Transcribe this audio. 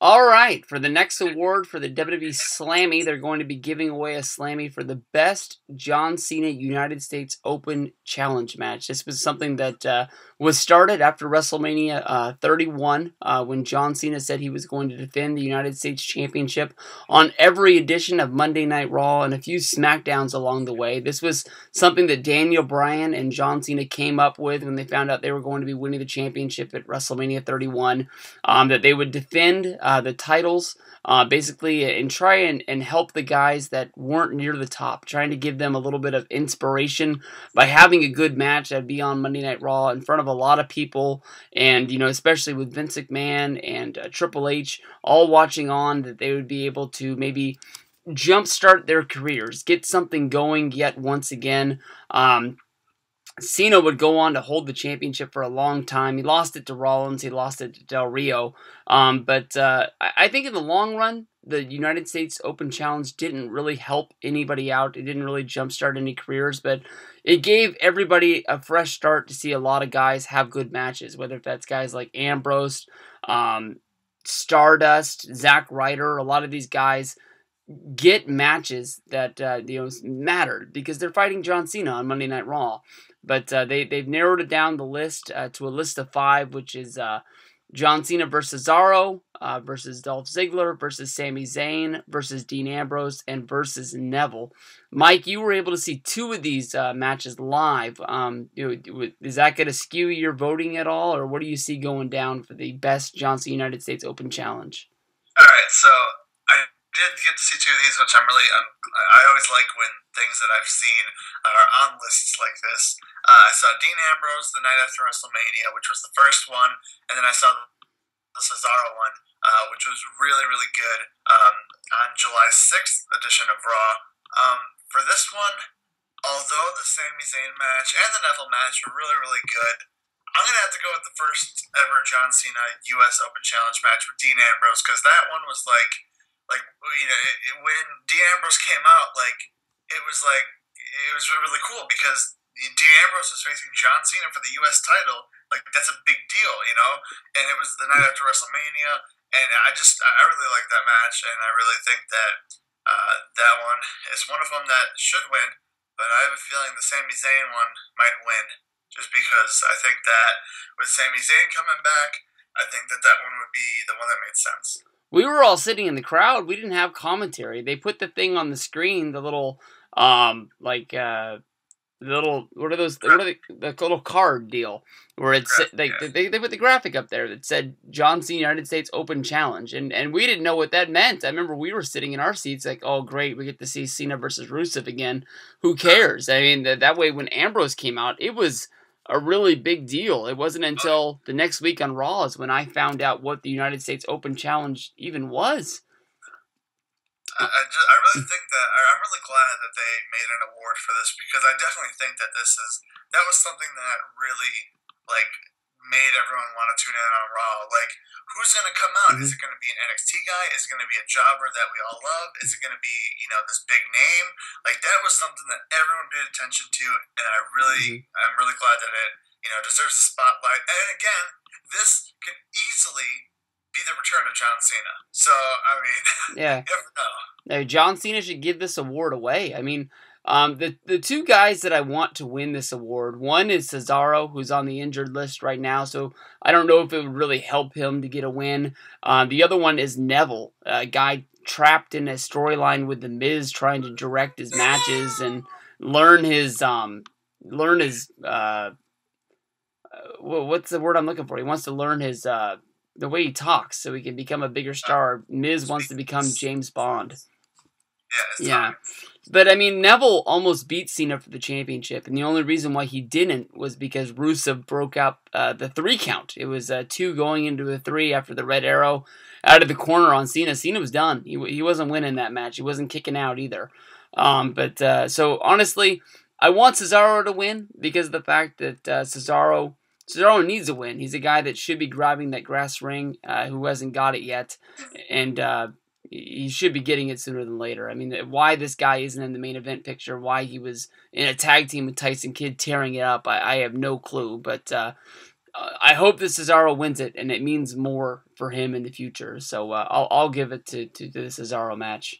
All right, for the next award for the WWE SLAMMY, they're going to be giving away a SLAMMY for the best John Cena United States Open Challenge match. This was something that was started after WrestleMania 31 when John Cena said he was going to defend the United States Championship on every edition of Monday Night Raw and a few SmackDowns along the way. This was something that Daniel Bryan and John Cena came up with when they found out they were going to be winning the championship at WrestleMania 31, that they would defend the titles, basically, and try and help the guys that weren't near the top, trying to give them a little bit of inspiration by having a good match that'd be on Monday Night Raw in front of a lot of people, and, you know, especially with Vince McMahon and Triple H all watching on, that they would be able to maybe jumpstart their careers, get something going yet once again. Cena would go on to hold the championship for a long time. He lost it to Rollins. He lost it to Del Rio. But I think in the long run, the United States Open Challenge didn't really help anybody out. It didn't really jumpstart any careers, but it gave everybody a fresh start to see a lot of guys have good matches, whether that's guys like Ambrose, Stardust, Zack Ryder. A lot of these guys get matches that mattered because they're fighting John Cena on Monday Night Raw. But they've narrowed it down the list to a list of 5, which is John Cena versus Cesaro, versus Dolph Ziggler, versus Sami Zayn, versus Dean Ambrose, and versus Neville. Mike, you were able to see 2 of these matches live. Is that going to skew your voting at all, or what do you see going down for the best John Cena United States Open Challenge? All right, so I did get to see 2 of these, which I always like when things that I've seen are on lists like this. I saw Dean Ambrose the night after WrestleMania, which was the first one, and then I saw the Cesaro one, which was really, really good, on July 6th edition of Raw. For this one, although the Sami Zayn match and the Neville match were really, really good, I'm going to have to go with the first ever John Cena U.S. Open Challenge match with Dean Ambrose, because that one was when Dean Ambrose came out, it was really cool because Dean Ambrose was facing John Cena for the U.S. title. That's a big deal, and it was the night after WrestleMania, and I really like that match, and I really think that that one is one of them that should win, but I have a feeling the Sami Zayn one might win, just because I think that with Sami Zayn coming back, I think that one would be the one that made sense. We were all sitting in the crowd. We didn't have commentary. They put the thing on the screen, the little, what are those? What are the little card deal where it's they put the graphic up there that said John Cena United States Open Challenge, and we didn't know what that meant. I remember we were sitting in our seats like, oh great, we get to see Cena versus Rusev again. Who cares? I mean, that way when Ambrose came out, it was a really big deal. It wasn't until the next week on Raw is when I found out what the United States Open Challenge even was. I really think that I'm really glad that they made an award for this, because I definitely think that that was something that really made everyone want to tune in on Raw. Who's going to come out? Mm-hmm. Is it going to be an NXT guy? Is it going to be a jobber that we all love? Is it going to be this big name? That was something that everyone paid attention to, and I'm really glad that it deserves a spotlight. And again, this could easily be the return of John Cena. So I mean, yeah, you never know. Now, John Cena should give this award away. I mean, the 2 guys that I want to win this award, one is Cesaro, who's on the injured list right now, so I don't know if it would really help him to get a win. The other one is Neville, a guy trapped in a storyline with The Miz, trying to direct his matches and learn his what's the word I'm looking for? He wants to learn his the way he talks so he can become a bigger star. Miz wants to become James Bond. Yeah. But, I mean, Neville almost beat Cena for the championship, and the only reason why he didn't was because Rusev broke up the 3 count. It was 2 going into a 3 after the red arrow out of the corner on Cena. Cena was done. He wasn't winning that match. He wasn't kicking out either. So, honestly, I want Cesaro to win because of the fact that Cesaro needs a win. He's a guy that should be grabbing that grass ring who hasn't got it yet, and he should be getting it sooner than later. I mean, why this guy isn't in the main event picture, why he was in a tag team with Tyson Kidd tearing it up, I have no clue. But I hope that Cesaro wins it, and it means more for him in the future. So I'll give it to the Cesaro match.